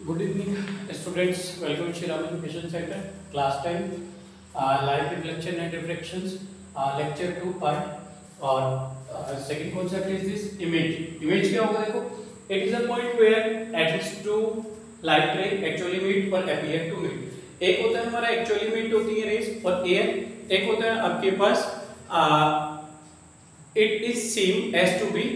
Good evening, students. Welcome to Shriram Education Center. Class time, live with lecture and reflections. Lecture 2 part. और second concept is this image. Image क्या होगा देखो? It is a point where at least two light ray actually meet or appear to meet. एक होता है हमारा actually meet होती है rays और एक होता है आपके पास it is seen as to be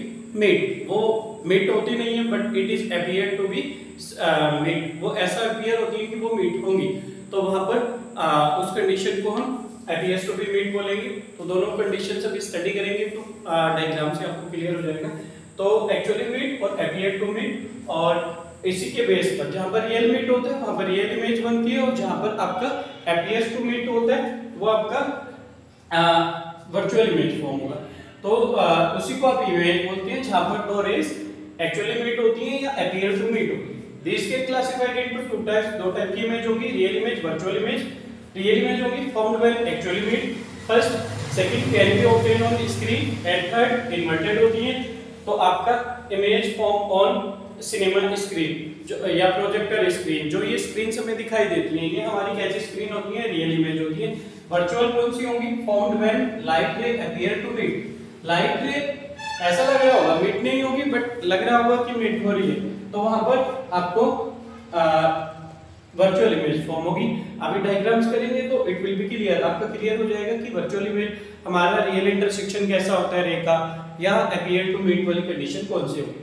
meet. वो meet होती नहीं है but it is appear to be meet, वो ऐसा अपीयर होती है कि वो मीट होंगी, तो वहां पर उस कंडीशन को हम अपीयर्स टू बी मीट बोलेंगे। तो दोनों कंडीशन अभी स्टडी करेंगे तो डायग्राम से आपको क्लियर हो जाएगा। तो एक्चुअली मीट और अपीयर टू मीट, और इसी के बेस पर जहां पर रियल मीट होता है वहां पर रियल इमेज बनती है, और जहां पर आपका अपीयर्स टू मीट होता है वो आपका वर्चुअल इमेज फॉर्म होगा। तो उसी को आप इमेज बोलते हैं जहां पर दो रेस एक्चुअली मीट होती है या अपीयर टू मीट होती है। These get classified into two types. दो टाइप की इमेज होगी, real image, virtual image. Real image होगी formed when actually meet. First, second can be obtained on screen, and third inverted होती है। तो आपका image form on cinema screen जो या प्रोजेक्टर स्क्रीन, जो ये स्क्रीन हमें दिखाई देती है, ये हमारी कैसी स्क्रीन होती है, रियल इमेज होती है। वर्चुअल कौन सी होंगी? formed when light ray appear to meet. Light रे ऐसा लग रहा होगा, मीट नहीं होगी बट लग रहा होगा कि मीट हो रही है, तो वहां पर आपको वर्चुअल इमेज फॉर्म होगी। अभी डायग्राम्स करेंगे तो इट विल बी क्लियर, आपका क्लियर हो जाएगा कि वर्चुअल इमेज हमारा रियल इंटरसेक्शन कैसा होता है रे का, या अपीयर टू मीट वाली कंडीशन कौन सी होगी।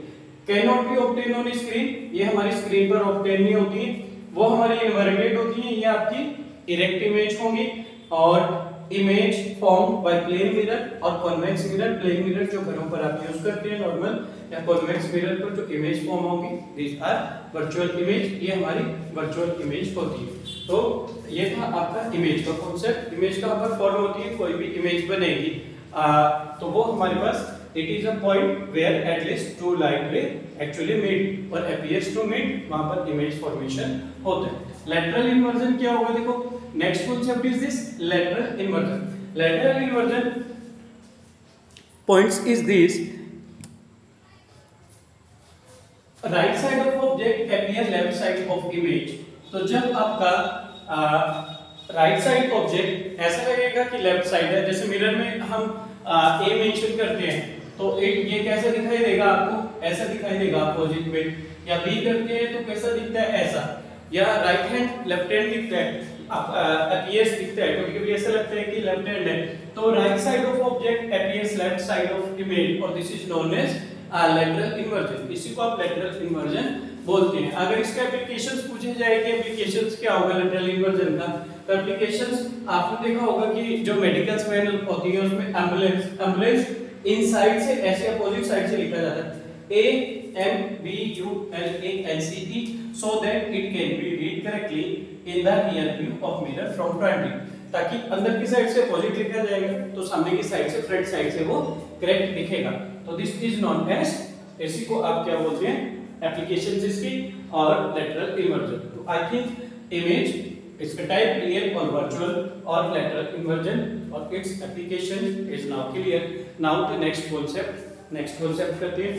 Can not be obtain on screen, ये हमारी स्क्रीन पर ऑब्टेन नहीं होती है, वो हमारी इन्वर्टेड होती है, ये आपकी इरेक्ट इमेज होंगी। और image form by plane mirror और कॉन्वेक्स मिरर, प्लेन मिरर जो घरों पर आप यूज करते हैं नॉर्मल, या कॉन्वेक्स मिरर पर जो इमेज फॉर्म होगी, दिस आर वर्चुअल इमेज, ये हमारी वर्चुअल इमेज होती है। तो ये था आपका इमेज का कॉन्सेप्ट। इमेज का पर फॉर्म होती है, कोई भी इमेज बनेगी तो वो हमारे पास it is a point where at least two light ray actually meet और अपीयर्स टू मीट, वहां पर इमेज फॉर्मेशन होता है। लैटरल इन्वर्जन क्या होगा देखो, next concept is this lateral inversion. Lateral inversion points is this, right side of object appear left side of image. तो जब आपका राइट साइड ऑब्जेक्ट ऐसा लगेगा कि लेफ्ट साइड है, जैसे मिरर में हम ए मेंशन करते हैं तो ये कैसा दिखाई देगा आपको, ऐसा दिखाई देगा अपोजिट में, या बी करते हैं तो कैसा दिखता है, ऐसा, या राइट हैंड लेफ्ट हैंड दिखता है, अपीयर्स दिखता है, क्योंकि ऐसा लगता है कि लेफ्ट हैंड है, तो right side of object appears left side of image, और this is known as lateral inversion. इसी को आप लैटरल इन्वर्जन बोलते हैं। अगर इसका एप्लीकेशंस पूछे जाए कि एप्लीकेशंस क्या होगा लैटरल इन्वर्जन का, तो एप्लीकेशंस आपने देखा होगा कि जो मेडिकल्स में होती है उसमें एम्बुलेंस इन साइड से ऐसे अपोजिट साइड से लिखा जाता है, AMBULANCE, so that it can be read correctly in the rear view of mirror from front, ताकि अंदर की साइड से अपोजिट लिखा जाएगा तो सामने की साइड से, फ्रंट साइड से वो करेक्ट दिखेगा। तो दिस इज नॉन एज, इसी को आप क्या बोलते हैं, एप्लीकेशंस इसकी और लैटरल इन्वर्जन। तो आई थिंक इमेज, इसका टाइप रियल और वर्चुअल और लैटरल इन्वर्जन और its application is now clear. Now the next concept करते हैं।